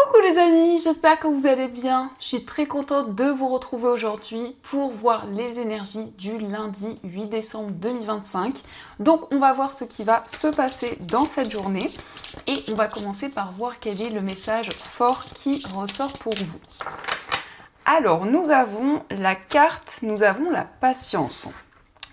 Coucou les amis, j'espère que vous allez bien. Je suis très contente de vous retrouver aujourd'hui pour voir les énergies du lundi 8 décembre 2025. Donc on va voir ce qui va se passer dans cette journée et on va commencer par voir quel est le message fort qui ressort pour vous. Alors nous avons la carte, nous avons la patience.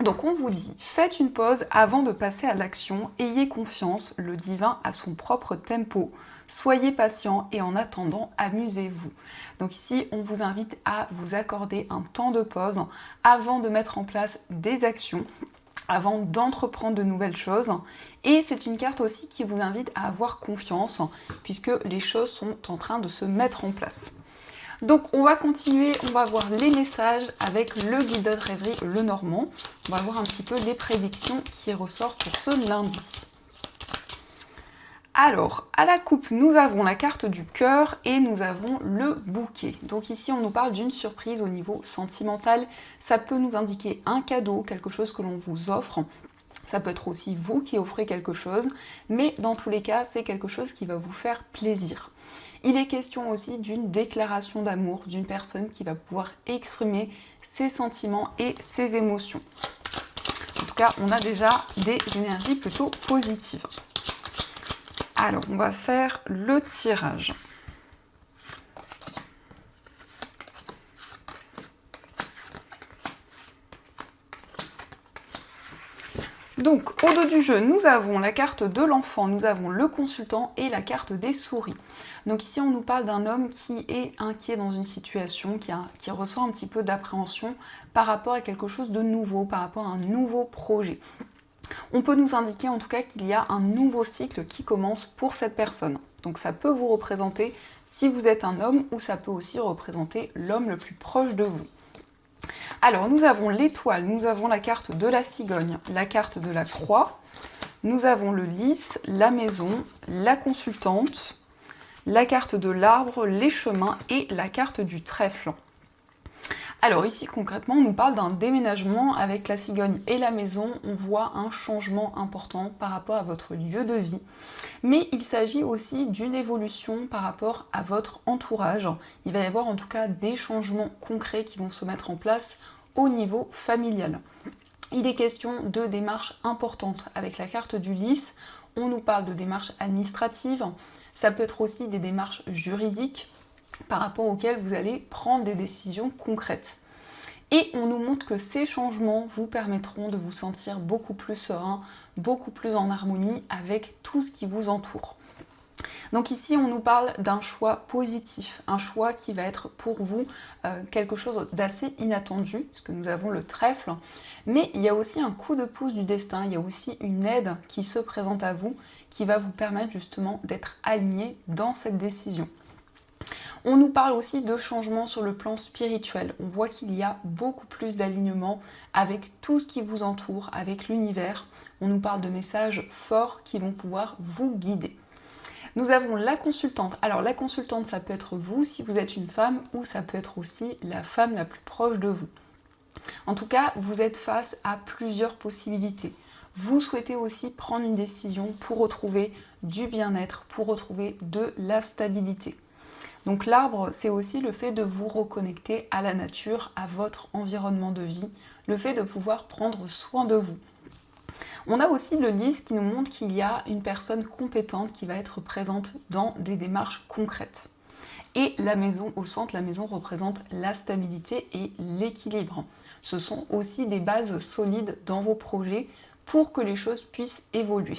Donc on vous dit, faites une pause avant de passer à l'action, ayez confiance, le divin a son propre tempo, soyez patient et en attendant, amusez-vous. Donc ici, on vous invite à vous accorder un temps de pause avant de mettre en place des actions, avant d'entreprendre de nouvelles choses. Et c'est une carte aussi qui vous invite à avoir confiance, puisque les choses sont en train de se mettre en place. Donc on va continuer, on va voir les messages avec le guide de rêverie Lenormand. On va voir un petit peu les prédictions qui ressortent pour ce lundi. Alors, à la coupe, nous avons la carte du cœur et nous avons le bouquet. Donc ici, on nous parle d'une surprise au niveau sentimental. Ça peut nous indiquer un cadeau, quelque chose que l'on vous offre. Ça peut être aussi vous qui offrez quelque chose, mais dans tous les cas, c'est quelque chose qui va vous faire plaisir. Il est question aussi d'une déclaration d'amour, d'une personne qui va pouvoir exprimer ses sentiments et ses émotions. En tout cas, on a déjà des énergies plutôt positives. Alors, on va faire le tirage. Donc, au dos du jeu, nous avons la carte de l'enfant, nous avons le consultant et la carte des souris. Donc ici, on nous parle d'un homme qui est inquiet dans une situation, qui ressent un petit peu d'appréhension par rapport à quelque chose de nouveau, par rapport à un nouveau projet. On peut nous indiquer en tout cas qu'il y a un nouveau cycle qui commence pour cette personne. Donc ça peut vous représenter si vous êtes un homme ou ça peut aussi représenter l'homme le plus proche de vous. Alors nous avons l'étoile, nous avons la carte de la cigogne, la carte de la croix, nous avons le lys, la maison, la consultante, la carte de l'arbre, les chemins et la carte du trèfle. Alors ici concrètement on nous parle d'un déménagement avec la cigogne et la maison, on voit un changement important par rapport à votre lieu de vie. Mais il s'agit aussi d'une évolution par rapport à votre entourage. Il va y avoir en tout cas des changements concrets qui vont se mettre en place au niveau familial. Il est question de démarches importantes. Avec la carte du lys, on nous parle de démarches administratives, ça peut être aussi des démarches juridiques par rapport auxquelles vous allez prendre des décisions concrètes. Et on nous montre que ces changements vous permettront de vous sentir beaucoup plus serein, beaucoup plus en harmonie avec tout ce qui vous entoure. Donc ici, on nous parle d'un choix positif, un choix qui va être pour vous quelque chose d'assez inattendu, puisque nous avons le trèfle, mais il y a aussi un coup de pouce du destin, il y a aussi une aide qui se présente à vous, qui va vous permettre justement d'être aligné dans cette décision. On nous parle aussi de changements sur le plan spirituel. On voit qu'il y a beaucoup plus d'alignement avec tout ce qui vous entoure, avec l'univers. On nous parle de messages forts qui vont pouvoir vous guider. Nous avons la consultante. Alors la consultante, ça peut être vous si vous êtes une femme ou ça peut être aussi la femme la plus proche de vous. En tout cas, vous êtes face à plusieurs possibilités. Vous souhaitez aussi prendre une décision pour retrouver du bien-être, pour retrouver de la stabilité. Donc l'arbre, c'est aussi le fait de vous reconnecter à la nature, à votre environnement de vie, le fait de pouvoir prendre soin de vous. On a aussi le lys qui nous montre qu'il y a une personne compétente qui va être présente dans des démarches concrètes. Et la maison au centre, la maison représente la stabilité et l'équilibre. Ce sont aussi des bases solides dans vos projets pour que les choses puissent évoluer.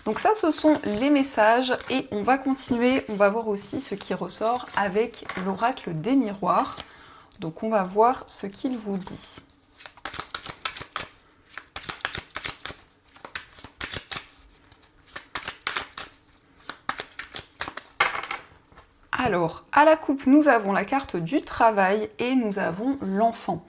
Donc ça, ce sont les messages et on va continuer, on va voir aussi ce qui ressort avec l'oracle des miroirs. Donc on va voir ce qu'il vous dit. Alors, à la coupe, nous avons la carte du travail et nous avons l'enfant.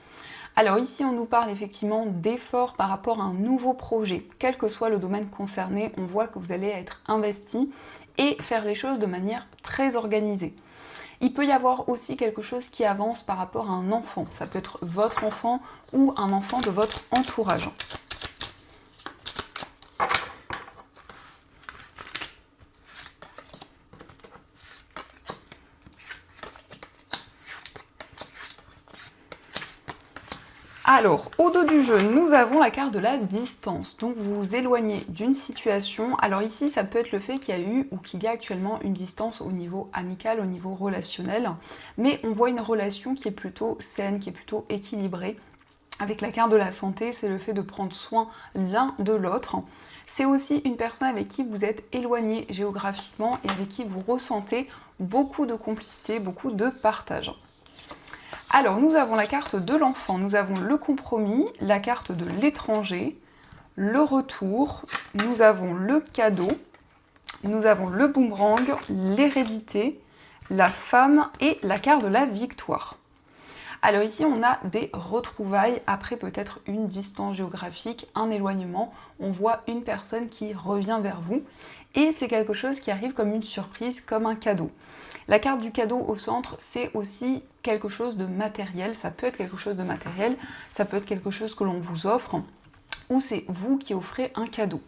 Alors ici, on nous parle effectivement d'efforts par rapport à un nouveau projet. Quel que soit le domaine concerné, on voit que vous allez être investi et faire les choses de manière très organisée. Il peut y avoir aussi quelque chose qui avance par rapport à un enfant. Ça peut être votre enfant ou un enfant de votre entourage. Alors, au dos du jeu, nous avons la carte de la distance. Donc, vous vous éloignez d'une situation. Alors ici, ça peut être le fait qu'il y a eu ou qu'il y a actuellement une distance au niveau amical, au niveau relationnel. Mais on voit une relation qui est plutôt saine, qui est plutôt équilibrée. Avec la carte de la santé, c'est le fait de prendre soin l'un de l'autre. C'est aussi une personne avec qui vous êtes éloigné géographiquement et avec qui vous ressentez beaucoup de complicité, beaucoup de partage. Alors, nous avons la carte de l'enfant, nous avons le compromis, la carte de l'étranger, le retour, nous avons le cadeau, nous avons le boomerang, l'hérédité, la femme et la carte de la victoire. Alors ici, on a des retrouvailles après peut-être une distance géographique, un éloignement. On voit une personne qui revient vers vous et c'est quelque chose qui arrive comme une surprise, comme un cadeau. La carte du cadeau au centre, c'est aussi quelque chose de matériel. Ça peut être quelque chose de matériel, ça peut être quelque chose que l'on vous offre ou c'est vous qui offrez un cadeau.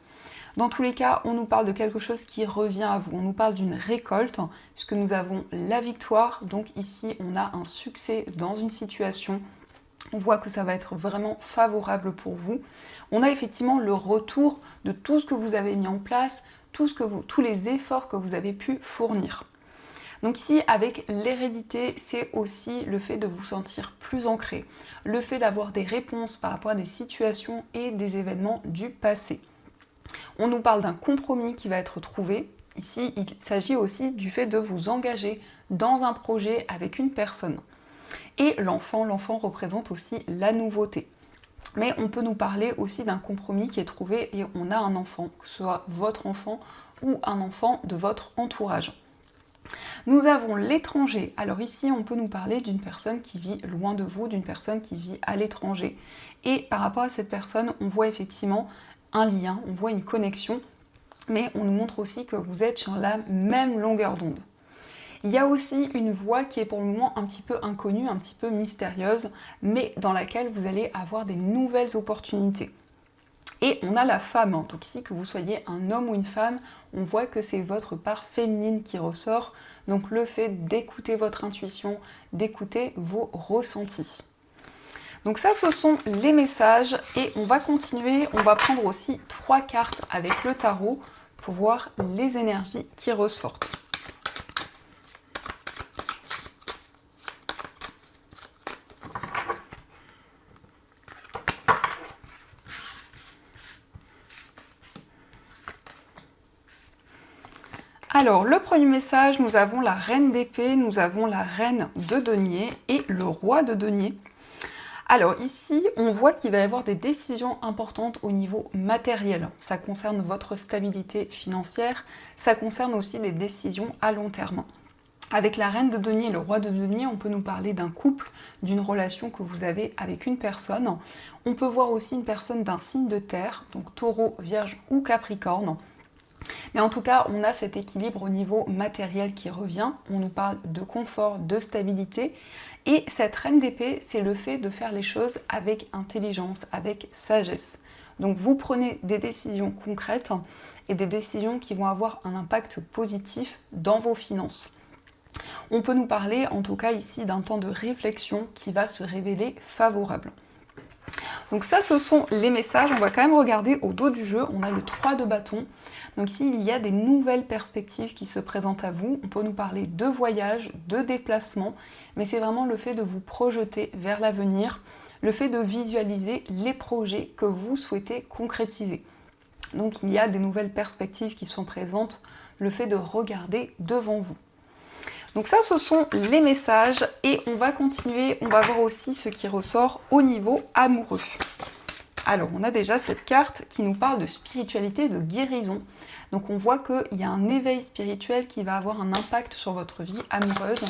Dans tous les cas, on nous parle de quelque chose qui revient à vous. On nous parle d'une récolte, puisque nous avons la victoire. Donc ici, on a un succès dans une situation. On voit que ça va être vraiment favorable pour vous. On a effectivement le retour de tout ce que vous avez mis en place, tous les efforts que vous avez pu fournir. Donc ici, avec l'hérédité, c'est aussi le fait de vous sentir plus ancré, le fait d'avoir des réponses par rapport à des situations et des événements du passé. On nous parle d'un compromis qui va être trouvé. Ici, il s'agit aussi du fait de vous engager dans un projet avec une personne. Et l'enfant représente aussi la nouveauté. Mais on peut nous parler aussi d'un compromis qui est trouvé et on a un enfant, que ce soit votre enfant ou un enfant de votre entourage. Nous avons l'étranger. Alors ici, on peut nous parler d'une personne qui vit loin de vous, d'une personne qui vit à l'étranger. Et par rapport à cette personne, on voit effectivement un lien, on voit une connexion, mais on nous montre aussi que vous êtes sur la même longueur d'onde. Il y a aussi une voie qui est pour le moment un petit peu inconnue, un petit peu mystérieuse, mais dans laquelle vous allez avoir des nouvelles opportunités. Et on a la femme, donc ici que vous soyez un homme ou une femme, on voit que c'est votre part féminine qui ressort, donc le fait d'écouter votre intuition, d'écouter vos ressentis. Donc ça, ce sont les messages et on va continuer, on va prendre aussi 3 cartes avec le tarot pour voir les énergies qui ressortent. Alors, le premier message, nous avons la reine d'épée, nous avons la reine de denier et le roi de denier. Alors ici, on voit qu'il va y avoir des décisions importantes au niveau matériel. Ça concerne votre stabilité financière, ça concerne aussi des décisions à long terme. Avec la reine de denier et le roi de denier, on peut nous parler d'un couple, d'une relation que vous avez avec une personne. On peut voir aussi une personne d'un signe de terre, donc taureau, vierge ou capricorne. Mais en tout cas, on a cet équilibre au niveau matériel qui revient. On nous parle de confort, de stabilité. Et cette reine d'épée, c'est le fait de faire les choses avec intelligence, avec sagesse. Donc vous prenez des décisions concrètes et des décisions qui vont avoir un impact positif dans vos finances. On peut nous parler, en tout cas ici, d'un temps de réflexion qui va se révéler favorable. Donc ça, ce sont les messages. On va quand même regarder au dos du jeu. On a le 3 de bâton. Donc ici, il y a des nouvelles perspectives qui se présentent à vous. On peut nous parler de voyage, de déplacement, mais c'est vraiment le fait de vous projeter vers l'avenir, le fait de visualiser les projets que vous souhaitez concrétiser. Donc il y a des nouvelles perspectives qui sont présentes, le fait de regarder devant vous. Donc ça, ce sont les messages et on va continuer, on va voir aussi ce qui ressort au niveau amoureux. Alors, on a déjà cette carte qui nous parle de spiritualité, de guérison. Donc on voit qu'il y a un éveil spirituel qui va avoir un impact sur votre vie amoureuse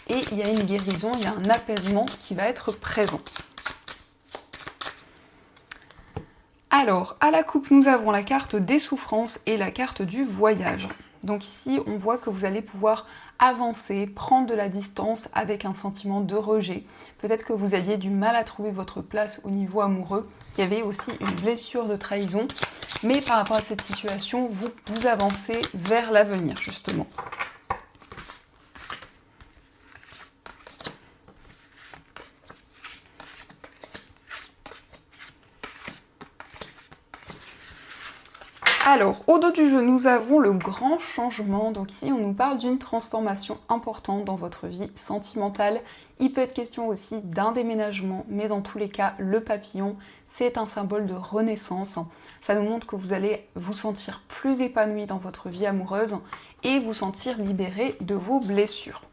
et il y a une guérison, il y a un apaisement qui va être présent. Alors, à la coupe, nous avons la carte des souffrances et la carte du voyage. Donc ici, on voit que vous allez pouvoir avancer, prendre de la distance avec un sentiment de rejet. Peut-être que vous aviez du mal à trouver votre place au niveau amoureux. Il y avait aussi une blessure de trahison. Mais par rapport à cette situation, vous avancez vers l'avenir, justement. Alors, au dos du jeu, nous avons le grand changement. Donc ici, on nous parle d'une transformation importante dans votre vie sentimentale. Il peut être question aussi d'un déménagement, mais dans tous les cas, le papillon, c'est un symbole de renaissance. Ça nous montre que vous allez vous sentir plus épanoui dans votre vie amoureuse et vous sentir libéré de vos blessures.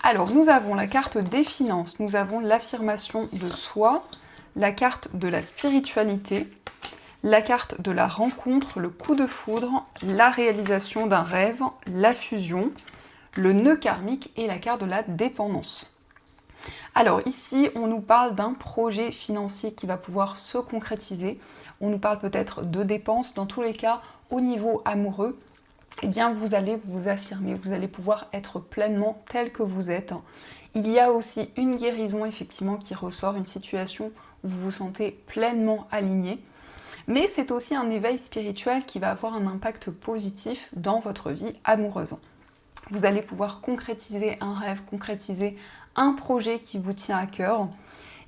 Alors, nous avons la carte des finances, nous avons l'affirmation de soi, la carte de la spiritualité, la carte de la rencontre, le coup de foudre, la réalisation d'un rêve, la fusion, le nœud karmique et la carte de la dépendance. Alors ici, on nous parle d'un projet financier qui va pouvoir se concrétiser. On nous parle peut-être de dépenses. Dans tous les cas, au niveau amoureux, eh bien vous allez vous affirmer, vous allez pouvoir être pleinement tel que vous êtes. Il y a aussi une guérison effectivement qui ressort, une situation où vous vous sentez pleinement aligné. Mais c'est aussi un éveil spirituel qui va avoir un impact positif dans votre vie amoureuse. Vous allez pouvoir concrétiser un rêve, concrétiser un projet qui vous tient à cœur.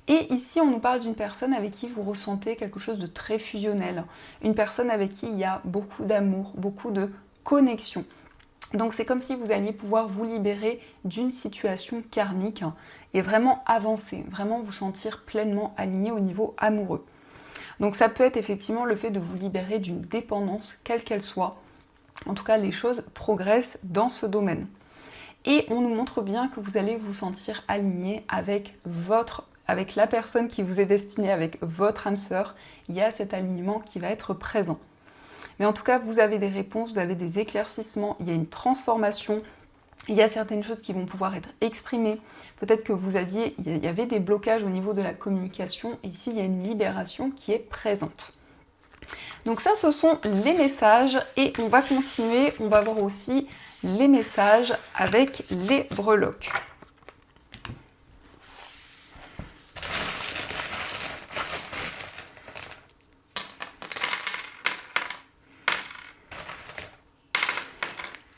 Et ici, on nous parle d'une personne avec qui vous ressentez quelque chose de très fusionnel. Une personne avec qui il y a beaucoup d'amour, beaucoup de connexion. Donc c'est comme si vous alliez pouvoir vous libérer d'une situation karmique et vraiment avancer, vraiment vous sentir pleinement aligné au niveau amoureux. Donc ça peut être effectivement le fait de vous libérer d'une dépendance, quelle qu'elle soit. En tout cas, les choses progressent dans ce domaine. Et on nous montre bien que vous allez vous sentir aligné avec la personne qui vous est destinée, avec votre âme sœur. Il y a cet alignement qui va être présent. Mais en tout cas, vous avez des réponses, vous avez des éclaircissements, il y a une transformation. Il y a certaines choses qui vont pouvoir être exprimées. Peut-être que il y avait des blocages au niveau de la communication. Et ici, il y a une libération qui est présente. Donc ça, ce sont les messages. Et on va continuer. On va voir aussi les messages avec les breloques.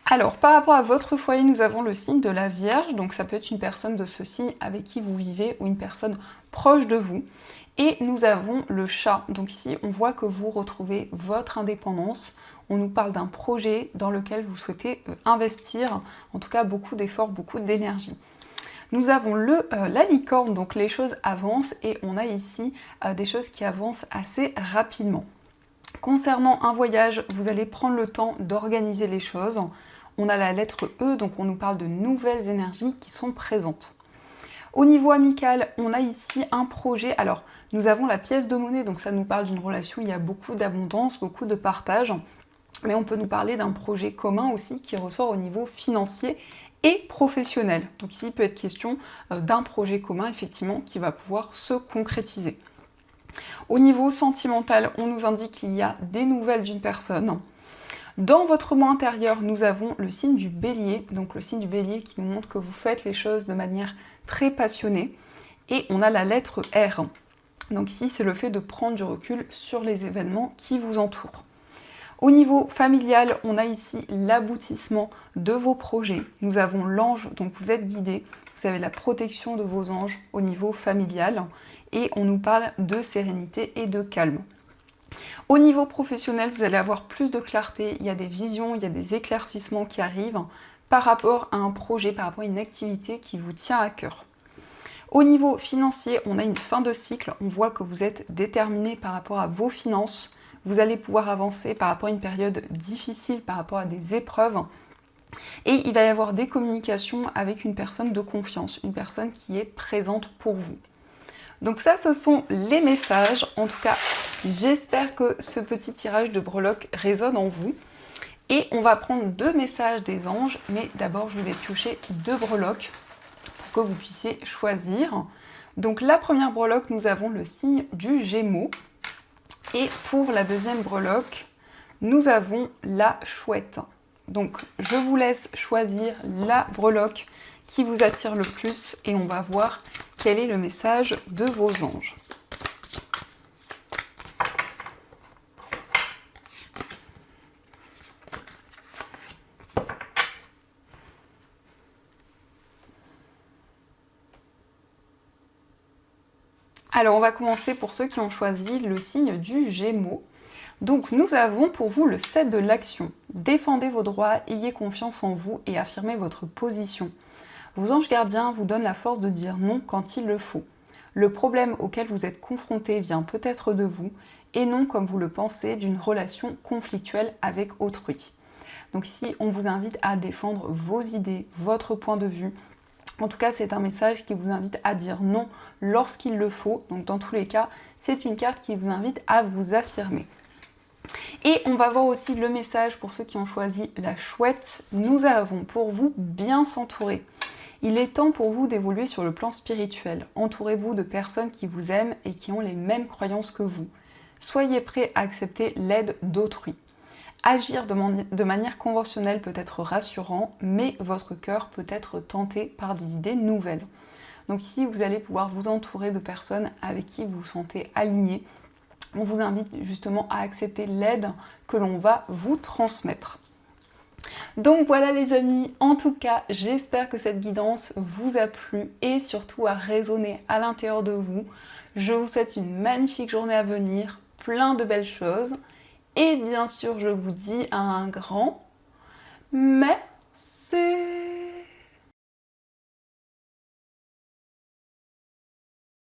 Alors, par rapport à votre foyer, nous avons le signe de la Vierge, donc ça peut être une personne de ce signe avec qui vous vivez ou une personne proche de vous. Et nous avons le chat, donc ici on voit que vous retrouvez votre indépendance. On nous parle d'un projet dans lequel vous souhaitez investir, en tout cas beaucoup d'efforts, beaucoup d'énergie. Nous avons la licorne, donc les choses avancent et on a ici des choses qui avancent assez rapidement. Concernant un voyage, vous allez prendre le temps d'organiser les choses. On a la lettre E, donc on nous parle de nouvelles énergies qui sont présentes. Au niveau amical, on a ici un projet. Alors, nous avons la pièce de monnaie, donc ça nous parle d'une relation où il y a beaucoup d'abondance, beaucoup de partage. Mais on peut nous parler d'un projet commun aussi qui ressort au niveau financier et professionnel. Donc ici, il peut être question d'un projet commun, effectivement, qui va pouvoir se concrétiser. Au niveau sentimental, on nous indique qu'il y a des nouvelles d'une personne. Dans votre moi intérieur, nous avons le signe du bélier, donc le signe du bélier qui nous montre que vous faites les choses de manière très passionnée. Et on a la lettre R. Donc ici, c'est le fait de prendre du recul sur les événements qui vous entourent. Au niveau familial, on a ici l'aboutissement de vos projets. Nous avons l'ange, donc vous êtes guidé. Vous avez la protection de vos anges au niveau familial. Et on nous parle de sérénité et de calme. Au niveau professionnel, vous allez avoir plus de clarté, il y a des visions, il y a des éclaircissements qui arrivent par rapport à un projet, par rapport à une activité qui vous tient à cœur. Au niveau financier, on a une fin de cycle, on voit que vous êtes déterminé par rapport à vos finances, vous allez pouvoir avancer par rapport à une période difficile, par rapport à des épreuves, et il va y avoir des communications avec une personne de confiance, une personne qui est présente pour vous. Donc ça, ce sont les messages. En tout cas, j'espère que ce petit tirage de breloques résonne en vous. Et on va prendre 2 messages des anges, mais d'abord, je vais piocher 2 breloques pour que vous puissiez choisir. Donc la première breloque, nous avons le signe du Gémeaux. Et pour la deuxième breloque, nous avons la chouette. Donc je vous laisse choisir la breloque qui vous attire le plus et on va voir quel est le message de vos anges. Alors on va commencer pour ceux qui ont choisi le signe du Gémeaux. Donc nous avons pour vous le 7 de l'action. Défendez vos droits, ayez confiance en vous et affirmez votre position. Vos anges gardiens vous donnent la force de dire non quand il le faut. Le problème auquel vous êtes confronté vient peut-être de vous et non, comme vous le pensez, d'une relation conflictuelle avec autrui. Donc ici, on vous invite à défendre vos idées, votre point de vue. En tout cas, c'est un message qui vous invite à dire non lorsqu'il le faut. Donc dans tous les cas, c'est une carte qui vous invite à vous affirmer. Et on va voir aussi le message pour ceux qui ont choisi la chouette. Nous avons pour vous bien s'entourer. Il est temps pour vous d'évoluer sur le plan spirituel. Entourez-vous de personnes qui vous aiment et qui ont les mêmes croyances que vous. Soyez prêts à accepter l'aide d'autrui. Agir de manière conventionnelle peut être rassurant, mais votre cœur peut être tenté par des idées nouvelles. Donc ici, vous allez pouvoir vous entourer de personnes avec qui vous vous sentez aligné. On vous invite justement à accepter l'aide que l'on va vous transmettre. Donc voilà les amis, en tout cas, j'espère que cette guidance vous a plu et surtout a résonné à l'intérieur de vous. Je vous souhaite une magnifique journée à venir, plein de belles choses. Et bien sûr, je vous dis un grand merci.